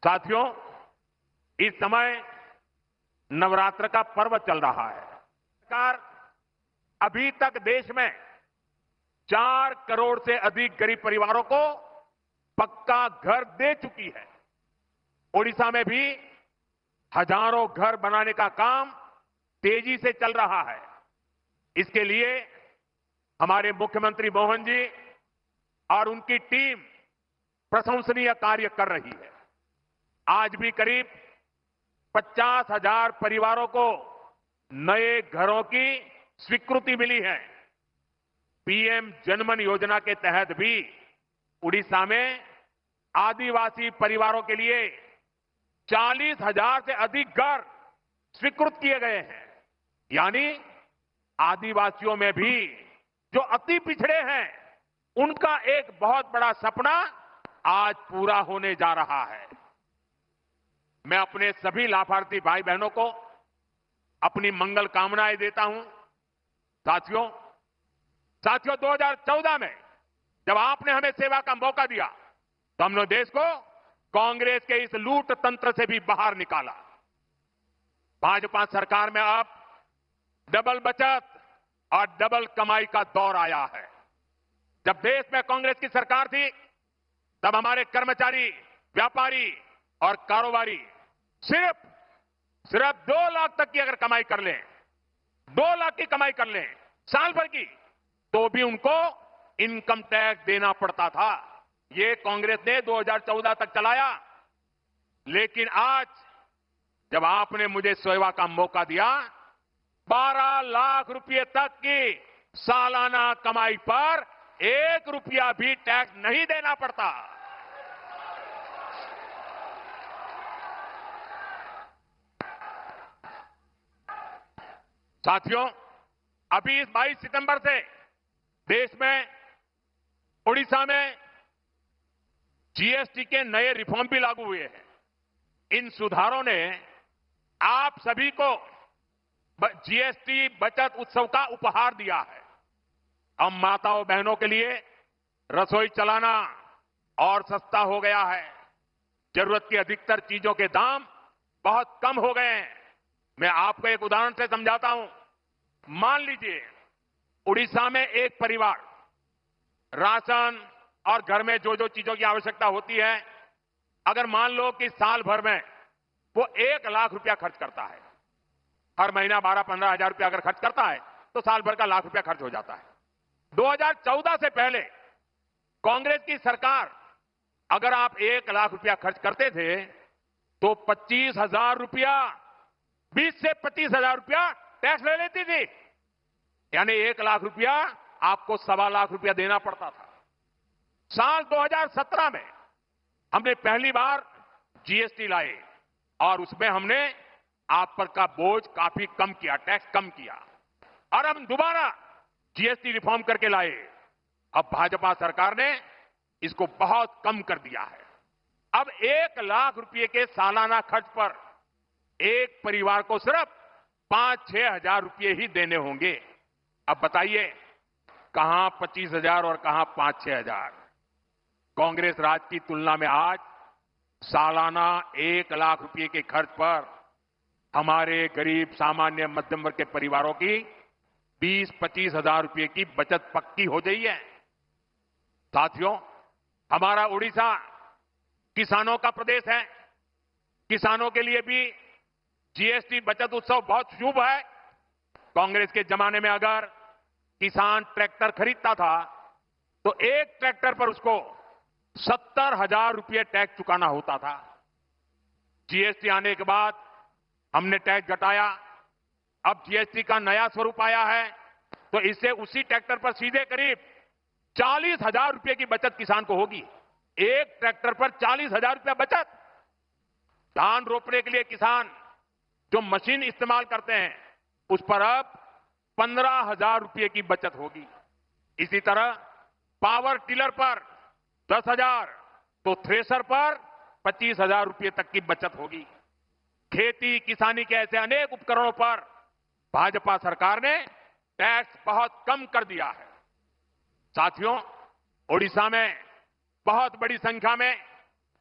साथियों, इस समय नवरात्र का पर्व चल रहा है। सरकार अभी तक देश में 4 करोड़ से अधिक गरीब परिवारों को पक्का घर दे चुकी है। ओडिशा में भी हजारों घर बनाने का काम तेजी से चल रहा है। इसके लिए हमारे मुख्यमंत्री मोहन जी और उनकी टीम प्रशंसनीय कार्य कर रही है। आज भी करीब 50,000 परिवारों को नए घरों की स्वीकृति मिली है। पीएम जनमन योजना के तहत भी उड़ीसा में आदिवासी परिवारों के लिए 40,000 से अधिक घर स्वीकृत किए गए हैं। यानी आदिवासियों में भी जो अति पिछड़े हैं, उनका एक बहुत बड़ा सपना आज पूरा होने जा रहा है। मैं अपने सभी लाभार्थी भाई बहनों को अपनी मंगल कामनाएं देता हूं। साथियों 2014 में जब आपने हमें सेवा का मौका दिया तो हमने देश को कांग्रेस के इस लूट तंत्र से भी बाहर निकाला। भाजपा सरकार में अब डबल बचत और डबल कमाई का दौर आया है। जब देश में कांग्रेस की सरकार थी तब हमारे कर्मचारी, व्यापारी और कारोबारी सिर्फ 2 लाख तक की अगर कमाई कर लें, 2 लाख की कमाई कर लें साल भर की, तो भी उनको इनकम टैक्स देना पड़ता था। ये कांग्रेस ने 2014 तक चलाया। लेकिन आज जब आपने मुझे सेवा का मौका दिया, 12 लाख रुपए तक की सालाना कमाई पर 1 रुपया भी टैक्स नहीं देना पड़ता। साथियों, अभी इस 22 सितंबर से देश में, उड़ीसा में जीएसटी के नए रिफॉर्म भी लागू हुए हैं। इन सुधारों ने आप सभी को जीएसटी बचत उत्सव का उपहार दिया है। अब माताओं बहनों के लिए रसोई चलाना और सस्ता हो गया है। जरूरत की अधिकतर चीजों के दाम बहुत कम हो गए हैं। मैं आपको एक उदाहरण से समझाता हूं। मान लीजिए उड़ीसा में एक परिवार राशन और घर में जो जो चीजों की आवश्यकता होती है, अगर मान लो कि साल भर में वो 1 लाख रुपया खर्च करता है, हर महीना 12-15 हजार रुपया अगर खर्च करता है तो साल भर का लाख रुपया खर्च हो जाता है। 2014 से पहले कांग्रेस की सरकार, अगर आप 1 लाख रुपया खर्च करते थे तो 25,000 रुपया, 20 से 25,000 रुपया टैक्स ले लेती थी। यानी 1 लाख रुपया आपको 1.25 लाख रुपया देना पड़ता था। साल 2017 में हमने पहली बार जीएसटी लाए और उसमें हमने आप पर का बोझ काफी कम किया, टैक्स कम किया, और हम दोबारा जीएसटी रिफॉर्म करके लाए। अब भाजपा सरकार ने इसको बहुत कम कर दिया है। अब 1 लाख रुपए के सालाना खर्च पर एक परिवार को सिर्फ 5-6 हजार रुपए ही देने होंगे। अब बताइए कहां 25,000 और कहां 5-6 हजार। कांग्रेस राज की तुलना में आज सालाना 1 लाख रुपए के खर्च पर हमारे गरीब सामान्य मध्यम वर्ग के परिवारों की 20-25 हजार रुपए की बचत पक्की हो गई है। साथियों, हमारा उड़ीसा किसानों का प्रदेश है। किसानों के लिए भी जीएसटी बचत उत्सव बहुत शुभ है। कांग्रेस के जमाने में अगर किसान ट्रैक्टर खरीदता था तो एक ट्रैक्टर पर उसको 70,000 रुपये टैक्स चुकाना होता था। जीएसटी आने के बाद हमने टैक्स घटाया। अब जीएसटी का नया स्वरूप आया है तो इससे उसी ट्रैक्टर पर सीधे करीब 40,000 रुपये की बचत किसान को होगी। एक ट्रैक्टर पर 40,000 रुपया बचत। धान रोपने के लिए किसान जो मशीन इस्तेमाल करते हैं उस पर अब 15,000 रुपये की बचत होगी। इसी तरह पावर टिलर पर 10,000 तो थ्रेसर पर 25,000 रुपये तक की बचत होगी। खेती किसानी के ऐसे अनेक उपकरणों पर भाजपा सरकार ने टैक्स बहुत कम कर दिया है। साथियों, ओडिशा में बहुत बड़ी संख्या में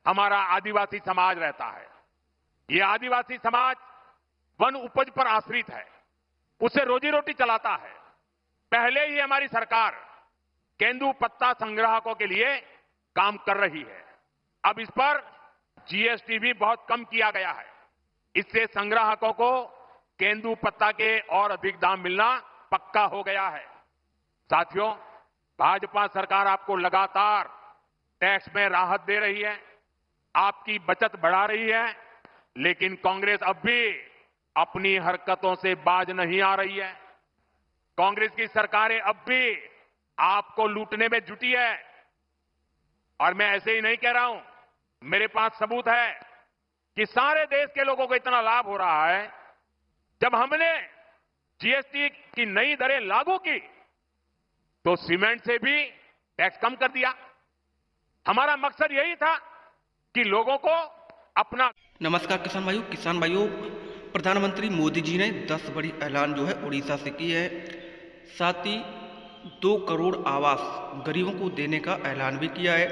हमारा आदिवासी समाज रहता है। ये आदिवासी समाज वन उपज पर आश्रित है, उससे रोजी रोटी चलाता है। पहले ही हमारी सरकार केंदू पत्ता संग्राहकों के लिए काम कर रही है। अब इस पर जीएसटी भी बहुत कम किया गया है। इससे संग्राहकों को केंदू पत्ता के और अधिक दाम मिलना पक्का हो गया है। साथियों, भाजपा सरकार आपको लगातार टैक्स में राहत दे रही है, आपकी बचत बढ़ा रही है, लेकिन कांग्रेस अब भी अपनी हरकतों से बाज नहीं आ रही है। कांग्रेस की सरकारें अब भी आपको लूटने में जुटी है। और मैं ऐसे ही नहीं कह रहा हूं, मेरे पास सबूत है कि सारे देश के लोगों को इतना लाभ हो रहा है। जब हमने जीएसटी की नई दरें लागू की तो सीमेंट से भी टैक्स कम कर दिया। हमारा मकसद यही था कि लोगों को अपना। नमस्कार किसान भाइयों, प्रधानमंत्री मोदी जी ने 10 बड़ी ऐलान जो है उड़ीसा से की है। साथ ही 2 करोड़ आवास गरीबों को देने का ऐलान भी किया है।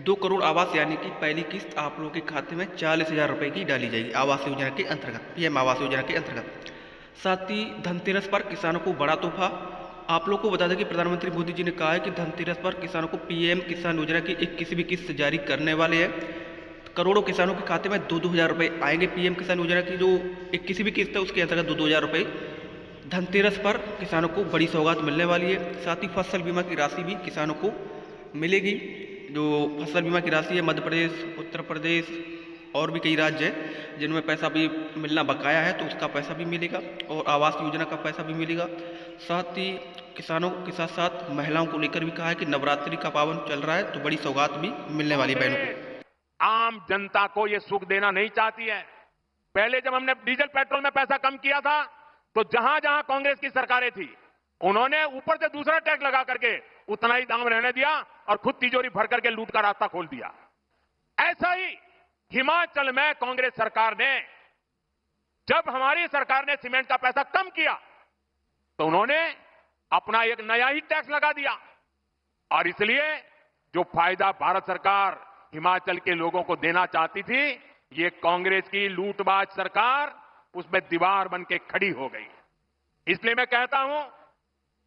2 करोड़ आवास यानी कि पहली किस्त आप लोगों के खाते में 40,000 रुपये की डाली जाएगी आवास योजना के अंतर्गत, पीएम आवास योजना के अंतर्गत। साथ ही धनतेरस पर किसानों को बड़ा तोहफा। आप लोग को बता दें कि प्रधानमंत्री मोदी जी ने कहा है कि धनतेरस पर किसानों को पीएम किसान योजना की एक किसी भी किस्त जारी करने वाले हैं। करोड़ों किसानों के खाते में 2-2 हज़ार रुपये आएंगे। पीएम किसान योजना की जो एक किसी भी किस्त है उसके अंतर्गत 2-2 हज़ार रुपये धनतेरस पर किसानों को बड़ी सौगात मिलने वाली है। साथ ही फसल बीमा की राशि भी किसानों को मिलेगी। जो फसल बीमा की राशि है, मध्य प्रदेश, उत्तर प्रदेश और भी कई राज्य हैं जिनमें पैसा भी मिलना बकाया है, तो उसका पैसा भी मिलेगा और आवास योजना का पैसा भी मिलेगा। साथ ही किसानों के साथ साथ महिलाओं को लेकर भी कहा है कि नवरात्रि का पावन चल रहा है तो बड़ी सौगात भी मिलने वाली है बहनों को। आम जनता को यह सुख देना नहीं चाहती है। पहले जब हमने डीजल पेट्रोल में पैसा कम किया था तो जहां जहां कांग्रेस की सरकारें थी उन्होंने ऊपर से दूसरा टैक्स लगा करके उतना ही दाम रहने दिया और खुद तिजोरी भर करके लूट का रास्ता खोल दिया। ऐसा ही हिमाचल में कांग्रेस सरकार ने, जब हमारी सरकार ने सीमेंट का पैसा कम किया तो उन्होंने अपना एक नया ही टैक्स लगा दिया। और इसलिए जो फायदा भारत सरकार हिमाचल के लोगों को देना चाहती थी, ये कांग्रेस की लूटबाज सरकार उसमें दीवार बन के खड़ी हो गई। इसलिए मैं कहता हूं,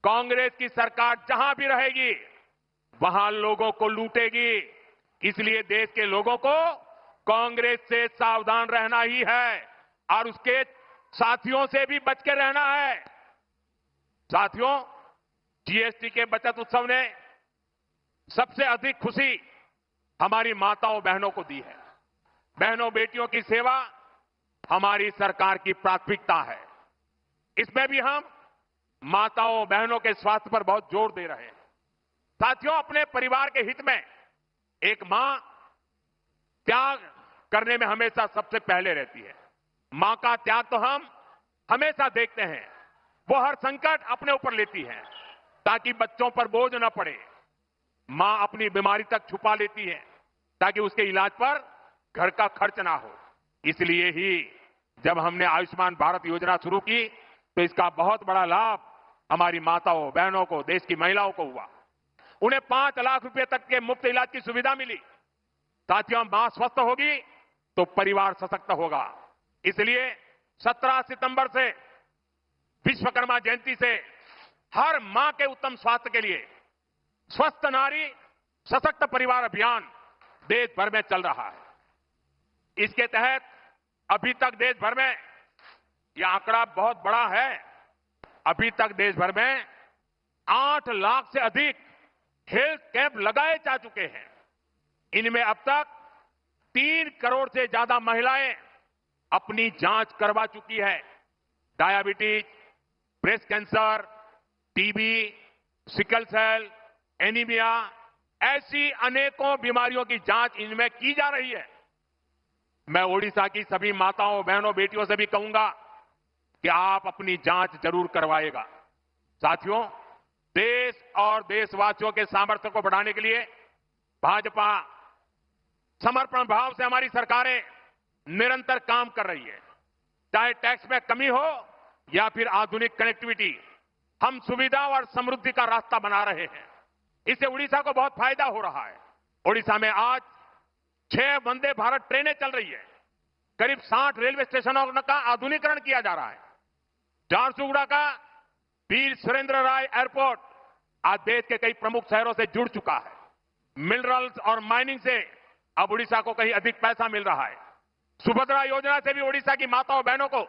कांग्रेस की सरकार जहां भी रहेगी वहां लोगों को लूटेगी। इसलिए देश के लोगों को कांग्रेस से सावधान रहना ही है और उसके साथियों से भी बच के रहना है। साथियों, जीएसटी के बचत उत्सव ने सबसे अधिक खुशी हमारी माताओं बहनों को दी है। बहनों बेटियों की सेवा हमारी सरकार की प्राथमिकता है। इसमें भी हम माताओं बहनों के स्वास्थ्य पर बहुत जोर दे रहे हैं। साथियों, अपने परिवार के हित में एक मां त्याग करने में हमेशा सबसे पहले रहती है। मां का त्याग तो हम हमेशा देखते हैं। वो हर संकट अपने ऊपर लेती है ताकि बच्चों पर बोझ न पड़े। मां अपनी बीमारी तक छुपा लेती है ताकि उसके इलाज पर घर का खर्च ना हो। इसलिए ही जब हमने आयुष्मान भारत योजना शुरू की तो इसका बहुत बड़ा लाभ हमारी माताओं बहनों को, देश की महिलाओं को हुआ। उन्हें 5 लाख रुपए तक के मुफ्त इलाज की सुविधा मिली। साथियों, मां स्वस्थ होगी तो परिवार सशक्त होगा। इसलिए 17 सितंबर से विश्वकर्मा जयंती से हर मां के उत्तम स्वास्थ्य के लिए स्वस्थ नारी सशक्त परिवार अभियान देश भर में चल रहा है। इसके तहत अभी तक देश भर में, यह आंकड़ा बहुत बड़ा है, अभी तक देश भर में 8 लाख से अधिक हेल्थ कैंप लगाए जा चुके हैं। इनमें अब तक 3 करोड़ से ज्यादा महिलाएं अपनी जांच करवा चुकी है। Diabetes, breast cancer, TB, sickle cell, anaemia, ऐसी अनेकों बीमारियों की जांच इनमें की जा रही है। मैं ओडिशा की सभी माताओं बहनों बेटियों से भी कहूंगा कि आप अपनी जांच जरूर करवाएगा। साथियों, देश और देशवासियों के सामर्थ्य को बढ़ाने के लिए भाजपा समर्पण भाव से हमारी सरकारें निरंतर काम कर रही है। चाहे टैक्स में कमी हो या फिर आधुनिक कनेक्टिविटी, हम सुविधा और समृद्धि का रास्ता बना रहे हैं। इससे उड़ीसा को बहुत फायदा हो रहा है। उड़ीसा में आज 6 वंदे भारत ट्रेनें चल रही है। करीब 60 रेलवे स्टेशनों का आधुनिकीकरण किया जा रहा है। झारसुगुड़ा का वीर सुरेंद्र राय एयरपोर्ट आज देश के कई प्रमुख शहरों से जुड़ चुका है। मिनरल्स और माइनिंग से अब उड़ीसा को कहीं अधिक पैसा मिल रहा है। सुभद्रा योजना से भी उड़ीसा की माताओं बहनों को